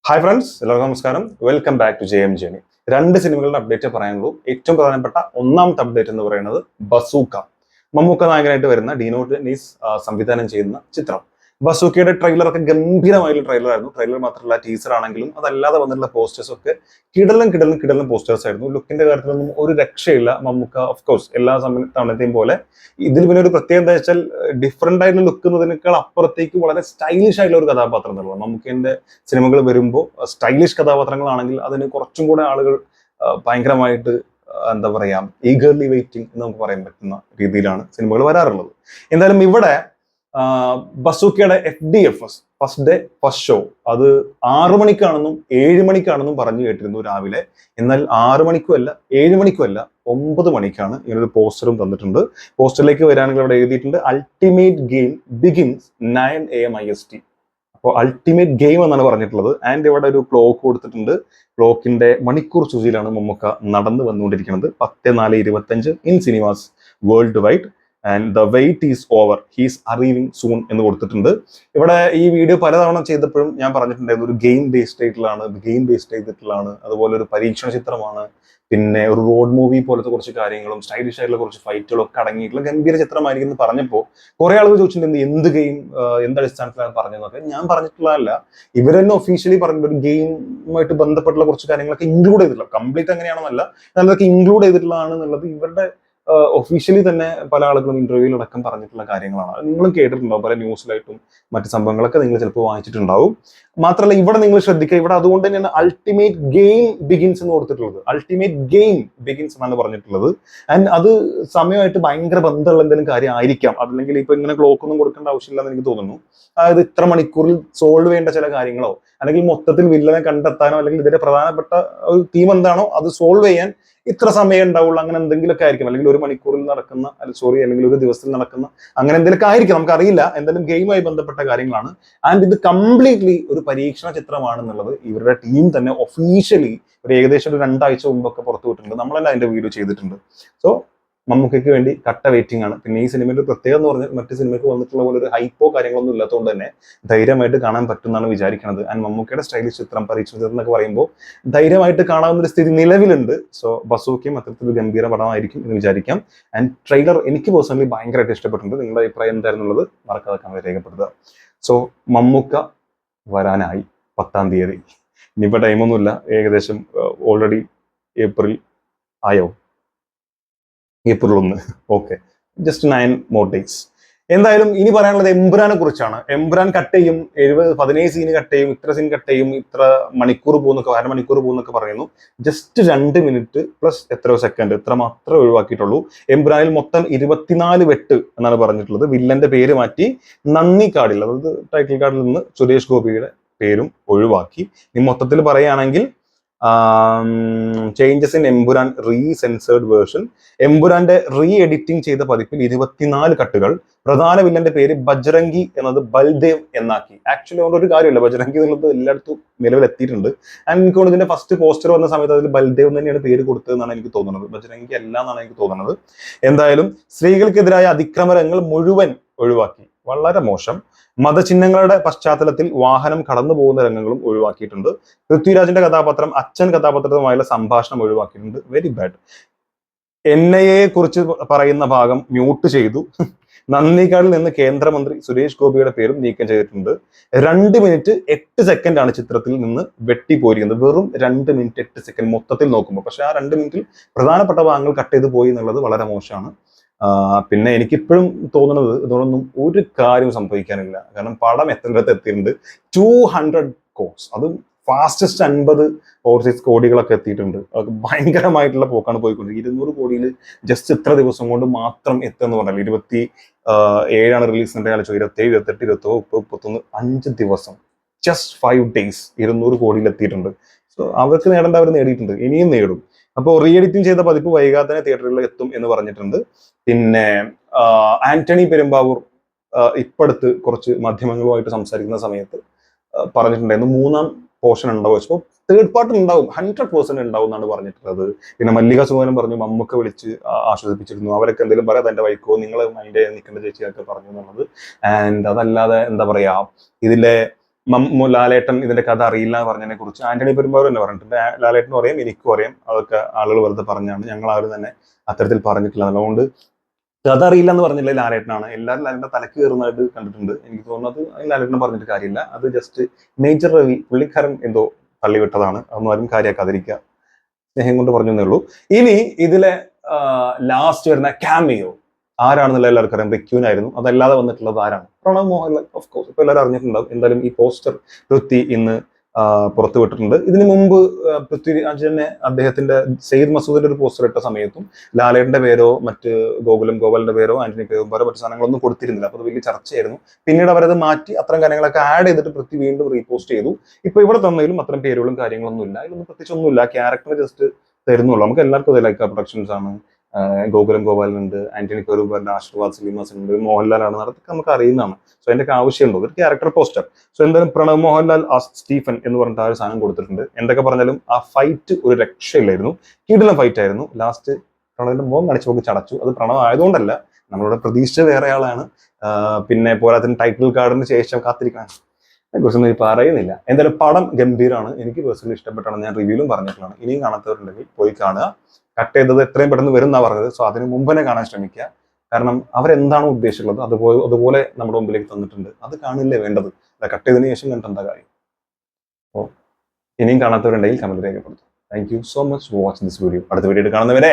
Hi friends, എല്ലാവർക്കും നമസ്കാരം. Welcome back to JM journey. രണ്ട് സിനിമകളുടെ അപ്ഡേറ്റ് പറയാനുള്ളൂ. ഏറ്റവും പ്രധാനപ്പെട്ട ഒന്നാമത്തെ അപ്ഡേറ്റ് എന്ന് പറയുന്നത് ബസൂക്ക. മമ്മൂക്ക നായകനായിട്ട് വരുന്ന ഡീനോ ഡെന്നീസ് സംവിധാനം ചെയ്യുന്ന ചിത്രം. ബസൂക്കയുടെ ട്രെയിലർ ഒക്കെ ഗംഭീരമായിട്ടുള്ള ട്രെയിലർ ആയിരുന്നു. ട്രെയിലർ മാത്രമല്ല, ടീസർ ആണെങ്കിലും അതല്ലാതെ വന്നിട്ടുള്ള പോസ്റ്റേഴ്സ് ഒക്കെ കിടലൻ പോസ്റ്റേഴ്സ് ആയിരുന്നു. ലുക്കിന്റെ കാര്യത്തിലൊന്നും ഒരു രക്ഷയില്ല. മമ്മൂക്ക ഓഫ് കോഴ്സ് എല്ലാ തവണത്തെയും പോലെ ഇതിൽ പിന്നെ ഒരു പ്രത്യേകത എന്താ വെച്ചാൽ ഡിഫറെന്റ് ആയിട്ടുള്ള ലുക്ക് എന്നതിനേക്കാൾ അപ്പുറത്തേക്ക് വളരെ സ്റ്റൈലിഷ് ആയിട്ടുള്ള ഒരു കഥാപാത്രം എന്നുള്ളത്. മമ്മൂക്കിന്റെ സിനിമകൾ വരുമ്പോൾ സ്റ്റൈലിഷ് കഥാപാത്രങ്ങളാണെങ്കിൽ അതിന് കുറച്ചും കൂടെ ആളുകൾ ഭയങ്കരമായിട്ട് എന്താ പറയാ ഈഗർലി വെയിറ്റിംഗ് എന്ന് നമുക്ക് പറയാൻ പറ്റുന്ന രീതിയിലാണ് സിനിമകൾ വരാറുള്ളത്. എന്തായാലും ഇവിടെ ബസൂക്കയുടെ FDFS first day first show അത് 6 മണിക്കാണെന്നും 7 മണിക്കാണെന്നും പറഞ്ഞു കേട്ടിരുന്നു രാവിലെ. എന്നാൽ 6 മണിക്കും അല്ല 7 മണിക്കും അല്ല 9 മണിക്കാണ് ഇങ്ങനൊരു പോസ്റ്ററും തന്നിട്ടുണ്ട്. പോസ്റ്ററിലേക്ക് വരികയാണെങ്കിൽ അവിടെ എഴുതിയിട്ടുണ്ട് ultimate game begins 9 AM IST. അപ്പോൾ അൾട്ടിമേറ്റ് ഗെയിം എന്നാണ് പറഞ്ഞിട്ടുള്ളത്. ആൻഡ് ഇവിടെ ഒരു ക്ലോക്ക് കൊടുത്തിട്ടുണ്ട്. ക്ലോക്കിന്റെ മണിക്കൂർ സൂചിയിലാണ് മമ്മൂക്ക നടന്നു വന്നുകൊണ്ടിരിക്കുന്നത്. 10:04:25 in cinemas worldwide. And the wait is over, he's arriving soon എന്ന് കൊടുത്തിട്ടുണ്ട്. ഇവിടെ ഈ വീഡിയോ പലതവണ ചെയ്തപ്പോഴും ഞാൻ പറഞ്ഞിട്ടുണ്ടായിരുന്നു ഒരു ഗെയിം ബേസ്ഡ് ചെയ്തിട്ടുള്ളതാണ്, അതുപോലെ ഒരു പരീക്ഷണ ചിത്രമാണ്, പിന്നെ ഒരു റോഡ് മൂവി പോലത്തെ കുറച്ച് കാര്യങ്ങളും സ്റ്റൈലിഷ് ആയിട്ടുള്ള കുറച്ച് ഫൈറ്റുകളും ഒക്കെ അടങ്ങിയിട്ടുള്ള ഗംഭീര ചിത്രമായിരിക്കും എന്ന് പറഞ്ഞപ്പോൾ കുറെ ആളുകൾ ചോദിച്ചിട്ടുണ്ട് എന്ത് ഗെയിം, എന്ത് അടിസ്ഥാനത്തിലാണ് പറഞ്ഞതെന്നൊക്കെ. ഞാൻ പറഞ്ഞിട്ടുള്ളതല്ല, ഇവർ തന്നെ ഒഫീഷ്യലി പറഞ്ഞിട്ട് ഒരു ഗെയിമുമായിട്ട് ബന്ധപ്പെട്ടുള്ള കുറച്ച് കാര്യങ്ങളൊക്കെ ഇൻക്ലൂഡ് ചെയ്തിട്ടുള്ള, കംപ്ലീറ്റ് എങ്ങനെയാണെന്നല്ല, അതൊക്കെ ഇൻക്ലൂഡ് ചെയ്തിട്ടുള്ളതാണ് എന്നുള്ളത് ഇവരുടെ ഒഫീഷ്യലി തന്നെ പല ആളുകളും ഇന്റർവ്യൂവിലടക്കം പറഞ്ഞിട്ടുള്ള കാര്യങ്ങളാണ്. അത് നിങ്ങളും കേട്ടിട്ടുണ്ടാവും, പല ന്യൂസിലായിട്ടും മറ്റു സംഭവങ്ങളൊക്കെ നിങ്ങൾ ചിലപ്പോൾ വായിച്ചിട്ടുണ്ടാവും. മാത്രമല്ല ഇവിടെ നിങ്ങൾ ശ്രദ്ധിക്കുക, ഇവിടെ അതുകൊണ്ട് തന്നെയാണ് അൾട്ടിമേറ്റ് ഗെയിം ബിഗിൻസ് എന്ന് കൊടുത്തിട്ടുള്ളത്. അൾട്ടിമേറ്റ് ഗെയിം ബിഗിൻസ് എന്നാണ് പറഞ്ഞിട്ടുള്ളത്. ആൻഡ് അത് സമയമായിട്ട് ഭയങ്കര ബന്ധമുള്ള എന്തെങ്കിലും കാര്യം ആയിരിക്കാം. അതല്ലെങ്കിൽ ഇപ്പൊ ഇങ്ങനെ ക്ലോക്ക് ഒന്നും കൊടുക്കേണ്ട ആവശ്യമില്ലെന്ന് എനിക്ക് തോന്നുന്നു. അതായത് ഇത്ര മണിക്കൂറിൽ സോൾവ് ചെയ്യേണ്ട ചില കാര്യങ്ങളോ അല്ലെങ്കിൽ മൊത്തത്തിൽ വില്ലനെ കണ്ടെത്താനോ അല്ലെങ്കിൽ ഇതിന്റെ പ്രധാനപ്പെട്ട ഒരു തീം എന്താണോ അത് സോൾവ് ചെയ്യാൻ ഇത്ര സമയം ഉണ്ടാവുള്ളൂ, അങ്ങനെ എന്തെങ്കിലുമൊക്കെ ആയിരിക്കും. അല്ലെങ്കിൽ ഒരു മണിക്കൂറിൽ നടക്കുന്ന അല്ലെങ്കിൽ ഒരു ദിവസത്തിൽ നടക്കുന്ന അങ്ങനെ എന്തെങ്കിലുമൊക്കെ ആയിരിക്കും, നമുക്കറിയില്ല. എന്തായാലും ഗെയിമുമായി ബന്ധപ്പെട്ട കാര്യങ്ങളാണ്. ആൻഡ് ഇത് കംപ്ലീറ്റ്ലി ഒരു പരീക്ഷണ ചിത്രമാണെന്നുള്ളത് ഇവരുടെ ടീം തന്നെ ഒഫീഷ്യലി ഒരു ഏകദേശം ഒരു 2 ആഴ്ച മുമ്പൊക്കെ പുറത്തു വിട്ടിട്ടുണ്ട്. നമ്മളെല്ലാം അതിന്റെ വീഡിയോ ചെയ്തിട്ടുണ്ട്. സോ മമ്മൂക്കയ്ക്ക് വേണ്ടി കട്ട വെയിറ്റിംഗ് ആണ്. പിന്നെ ഈ സിനിമയുടെ പ്രത്യേകത എന്ന് പറഞ്ഞാൽ മറ്റു സിനിമയ്ക്ക് വന്നിട്ടുള്ള പോലെ ഒരു ഹൈപ്പോ കാര്യങ്ങളൊന്നും ഇല്ലാത്തതുകൊണ്ട് തന്നെ ധൈര്യമായിട്ട് കാണാൻ പറ്റുമെന്നാണ് വിചാരിക്കുന്നത്. ആൻഡ് മമ്മൂക്കയുടെ സ്റ്റൈലിഷ് ചിത്രം, പരീക്ഷണ ചിത്രം എന്നൊക്കെ പറയുമ്പോൾ ധൈര്യമായിട്ട് കാണാവുന്ന ഒരു സ്ഥിതി നിലവിലുണ്ട്. സോ ബസൂക്കയും അത്തരത്തിലൊരു ഗംഭീര പടമായിരിക്കും എന്ന് വിചാരിക്കാം. ആൻഡ് ട്രെയിലർ എനിക്ക് പേഴ്സണലി ഭയങ്കരമായിട്ട് ഇഷ്ടപ്പെട്ടിട്ടുണ്ട്. നിങ്ങളുടെ അഭിപ്രായം എന്തായിരുന്നുള്ളത് മറക്കാതെ കമന്റ് രേഖപ്പെടുത്തുക. സോ മമ്മൂക്ക വരാനായി 10-ാം തീയതി. ഇനിയിപ്പോൾ ടൈമൊന്നുമില്ല, ഏകദേശം ഓൾറെഡി ഏപ്രിൽ ആയോ, April 1. Okay, just 9 more days. എന്തായാലും ഇനി പറയാനുള്ളത് എമ്പുരാനെ കുറിച്ചാണ്. എമ്പുരാൻ കട്ട് ചെയ്യും, 17 സീന് കട്ട് ചെയ്യും, ഇത്ര സീൻ കട്ട് ചെയ്യും, ഇത്ര മണിക്കൂർ പോകുന്നൊക്കെ, 1/2 മണിക്കൂർ പോകുന്നൊക്കെ പറയുന്നു. ജസ്റ്റ് 2 മിനിറ്റ് പ്ലസ് എത്രയോ സെക്കൻഡ്, ഇത്ര മാത്രമേ ഒഴിവാക്കിയിട്ടുള്ളൂ. എമ്പുരാനിൽ മൊത്തം 24 വെട്ട് എന്നാണ് പറഞ്ഞിട്ടുള്ളത്. വില്ലന്റെ പേര് മാറ്റി നന്ദി കാർഡിൽ, അതായത് ടൈറ്റിൽ കാർഡിൽ നിന്ന് സുരേഷ് ഗോപിയുടെ പേരും ഒഴിവാക്കി. ഇനി മൊത്തത്തിൽ പറയുകയാണെങ്കിൽ changes in Empuraan recensored version. എമ്പുരാന്റെ റീ എഡിറ്റിംഗ് ചെയ്ത പതിപ്പിൽ 24 കട്ടുകൾ. പ്രധാന വില്ലന്റെ പേര് ബജ്രംഗി എന്നത് ബൽദേവ് എന്നാക്കി. ആക്ച്വലി അതുകൊണ്ട് ഒരു കാര്യമില്ല, ബജ്രംഗി എന്നുള്ളത് എല്ലായിടത്തും നിലവിലെത്തിയിട്ടുണ്ട്. ആൻഡ് എനിക്ക് തോന്നുന്നു ഇതിന്റെ ഫസ്റ്റ് പോസ്റ്റർ വന്ന സമയത്ത് അതിൽ ബൽദേവ് തന്നെയാണ് പേര് കൊടുത്തതെന്നാണ് എനിക്ക് തോന്നുന്നത്, ബജ്രംഗി അല്ല എന്നാണ് എനിക്ക് തോന്നുന്നത്. എന്തായാലും സ്ത്രീകൾക്കെതിരായ അതിക്രമങ്ങൾ മുഴുവൻ ഒഴിവാക്കി, വളരെ മോശം. മതചിഹ്നങ്ങളുടെ പശ്ചാത്തലത്തിൽ വാഹനം കടന്നു പോകുന്ന രംഗങ്ങളും ഒഴിവാക്കിയിട്ടുണ്ട്. പൃഥ്വിരാജിന്റെ കഥാപാത്രം അച്ഛൻ കഥാപാത്രവുമായുള്ള സംഭാഷണം ഒഴിവാക്കിയിട്ടുണ്ട്. Very bad. NIA കുറിച്ച് പറയുന്ന ഭാഗം മ്യൂട്ട് ചെയ്തു. നന്ദിക്കാടിൽ നിന്ന് കേന്ദ്രമന്ത്രി സുരേഷ് ഗോപിയുടെ പേരും നീക്കം ചെയ്തിട്ടുണ്ട്. 2 മിനിറ്റ് 8 സെക്കൻഡ് ആണ് ചിത്രത്തിൽ നിന്ന് വെട്ടിപ്പോയിരിക്കുന്നത്. വെറും 2 മിനിറ്റ് 8 സെക്കൻഡ് മൊത്തത്തിൽ നോക്കുമ്പോൾ. പക്ഷെ ആ 2 മിനിറ്റിൽ പ്രധാനപ്പെട്ട ഭാഗങ്ങൾ കട്ട് ചെയ്ത് പോയി എന്നുള്ളത് വളരെ മോശമാണ്. പിന്നെ എനിക്കിപ്പോഴും തോന്നുന്നത് ഇതോടൊന്നും ഒരു കാര്യം സംഭവിക്കാനില്ല. കാരണം പടം എത്തേണ്ടത് എത്തിയിട്ടുണ്ട്. 200 crores, അതും ഫാസ്റ്റസ്റ്റ് 50 ഓവർസീസ് കോടികളൊക്കെ എത്തിയിട്ടുണ്ട്. അതൊക്കെ ഭയങ്കരമായിട്ടുള്ള പോക്കാണ് പോയിക്കൊണ്ടിരിക്കുന്നത്. 200 കോടിയിൽ ജസ്റ്റ് ഇത്ര ദിവസം കൊണ്ട് മാത്രം എത്തുമെന്ന് പറഞ്ഞാൽ 27 റിലീസിന്റെ ആലോചിച്ചു. 27, 28, 29, 30, 31 5 ദിവസം, ജസ്റ്റ് 5 days 200 കോടിയിൽ എത്തിയിട്ടുണ്ട്. സോ അവർക്ക് നേടേണ്ട അവർ നേടിയിട്ടുണ്ട്, ഇനിയും നേടും. അപ്പോൾ റീ എഡിറ്റിംഗ് ചെയ്ത പതിപ്പ് വൈകാതെ തന്നെ തിയേറ്ററുകളിൽ എത്തും എന്ന് പറഞ്ഞിട്ടുണ്ട്. പിന്നെ ആന്റണി പെരുമ്പാവൂർ ഇപ്പടുത്ത് കുറച്ച് മാധ്യമങ്ങളുമായിട്ട് സംസാരിക്കുന്ന സമയത്ത് പറഞ്ഞിട്ടുണ്ടായിരുന്നു 3-ാം പോർഷൻ ഉണ്ടാവും. അപ്പോൾ 3rd പാർട്ട് ഉണ്ടാവും, 100% ഉണ്ടാവും എന്നാണ് പറഞ്ഞിട്ടുള്ളത്. പിന്നെ മല്ലിക സുമോനും പറഞ്ഞു, മമ്മൂക്ക വിളിച്ച് ആശ്വസിപ്പിച്ചിരുന്നു, അവരൊക്കെ എന്തെങ്കിലും പറയാം എന്റെ വൈക്കോ, നിങ്ങൾ അതിന്റെ നിൽക്കേണ്ട ചേച്ചിയൊക്കെ പറഞ്ഞു എന്നുള്ളത്. ആൻഡ് അതല്ലാതെ എന്താ പറയാ, ഇതിലെ ലാലേട്ടൻ ഇതിന്റെ കഥ അറിയില്ല എന്ന് പറഞ്ഞതിനെ കുറിച്ച് ആന്റണി പെരുമ്പാവൂർ തന്നെ പറഞ്ഞിട്ടുണ്ട്. ലാലേട്ടനും അറിയാം, എനിക്കും അറിയാം, അതൊക്കെ ആളുകൾ വെറുതെ പറഞ്ഞാണ്, ഞങ്ങൾ ആരും തന്നെ അത്തരത്തിൽ പറഞ്ഞിട്ടില്ല. അതുകൊണ്ട് കഥ അറിയില്ല എന്ന് പറഞ്ഞില്ല ലാലേട്ടനാണ്. എല്ലാവരും ലാലേട്ടന്റെ തലക്ക് കയറുന്നതായിട്ട് കണ്ടിട്ടുണ്ട്. എനിക്ക് തോന്നുന്നത് ലാലേട്ടനെ പറഞ്ഞിട്ട് കാര്യമില്ല, അത് ജസ്റ്റ് മേജർ രവി പുള്ളിക്കാരൻ എന്തോ തള്ളിവിട്ടതാണ്, അതൊന്നും ആരും കാര്യമാക്കാതിരിക്കുക, സ്നേഹം കൊണ്ട് പറഞ്ഞേ ഉള്ളൂ. ഇനി ഇതിലെ ലാസ്റ്റ് വരുന്ന ക്യാമിയോ ആരാണെന്നുള്ള എല്ലാവർക്കും അറിയാം, റിക്യൂനായിരുന്നു. അതല്ലാതെ വന്നിട്ടുള്ളത് ആരാണ്? പ്രണവ് മോഹൻലാൽ. ഓഫ് കോഴ്സ് ഇപ്പൊ എല്ലാവരും അറിഞ്ഞിട്ടുണ്ടാവും. എന്തായാലും ഈ പോസ്റ്റർ പൃഥ്വി ഇന്ന് പുറത്തു വിട്ടിട്ടുണ്ട്. ഇതിനു മുമ്പ് പൃഥ്വിരാജ് തന്നെ അദ്ദേഹത്തിന്റെ സെയ്ദ് മസൂദിന്റെ ഒരു പോസ്റ്റർ ഇട്ട സമയത്തും ലാലേട്ടന്റെ പേരോ മറ്റ് ഗോകുലിന്റെ പേരോ ആന്റണി പേരോ മറ്റു സാധനങ്ങളൊന്നും കൊടുത്തിരുന്നില്ല. അപ്പൊ അത് വലിയ ചർച്ചയായിരുന്നു. പിന്നീട് അവരത് മാറ്റി അത്തരം കാര്യങ്ങളൊക്കെ ആഡ് ചെയ്തിട്ട് പൃഥ്വി വീണ്ടും റീപോസ്റ്റ് ചെയ്തു. ഇപ്പൊ ഇവിടെ തന്നതിലും അത്തരം പേരുകളും കാര്യങ്ങളൊന്നും ഇല്ല, ഇതിലൊന്നും പ്രത്യേകിച്ച് ഒന്നുമില്ല, ക്യാരക്ടർ ജസ്റ്റ് തരുന്നുള്ളൂ. നമുക്ക് എല്ലാവർക്കും ലൈക്ക പ്രൊഡക്ഷൻസ് ആണ്, ഗോകുലനുണ്ട്, ആന്റണി പെരുമ്പാവൂരുണ്ട്, ആശീർവാദ് സിനിമാസ് ഉണ്ട്, മോഹൻലാലാണ്, അതൊക്കെ നമുക്ക് അറിയുന്നതാണ്. സോ അതിന്റെ ആവശ്യമുണ്ടോ? ഒരു ക്യാരക്ടർ പോസ്റ്റർ. സോ എന്തായാലും പ്രണവ് മോഹൻലാൽ സ്റ്റീഫൻ എന്ന് പറഞ്ഞിട്ട് ആ ഒരു സാധനം കൊടുത്തിട്ടുണ്ട്. എന്തൊക്കെ പറഞ്ഞാലും ആ ഫൈറ്റ് ഒരു രക്ഷയില്ലായിരുന്നു, കിടിലൻ ഫൈറ്റ് ആയിരുന്നു. ലാസ്റ്റ് പ്രണവിന്റെ മുഖം കാണിച്ച് നോക്കി ചടച്ചു. അത് പ്രണവ് ആയതുകൊണ്ടല്ല, നമ്മളുടെ പ്രതീക്ഷ വേറെ ആളാണ്. പിന്നെ പോരാത്തിന് ടൈറ്റിൽ കാർഡിന് ശേഷം കാത്തിരിക്കണം, അതിനെക്കുറിച്ചൊന്നും ഈ പറയുന്നില്ല. എന്തായാലും പടം ഗംഭീരമാണ്, എനിക്ക് പേഴ്സണലി ഇഷ്ടപ്പെട്ടാണ്, ഞാൻ റിവ്യൂലും പറഞ്ഞിട്ടുള്ളതാണ്. ഇനിയും കാണാത്തവരുണ്ടെങ്കിൽ പോയി കാണുക. കട്ട് ചെയ്തത് എത്രയും പെട്ടെന്ന് വരും എന്നാ പറഞ്ഞത്. സോ അതിന് മുമ്പ് തന്നെ കാണാൻ ശ്രമിക്കുക. കാരണം അവരെന്താണോ ഉദ്ദേശിച്ചുള്ളത് അതുപോലെ നമ്മുടെ മുമ്പിലേക്ക് തന്നിട്ടുണ്ട്. അത് കാണില്ലേ വേണ്ടത്, കട്ട് ചെയ്തതിനു ശേഷം കണ്ടിട്ട് എന്താ കാര്യം? അപ്പോൾ ഇനിയും കാണാത്തവരുണ്ടെങ്കിൽ കമന്റ് രേഖപ്പെടുത്തും. Thank you so much for watching this video. അടുത്ത വീഡിയോ കാണുന്നവരെ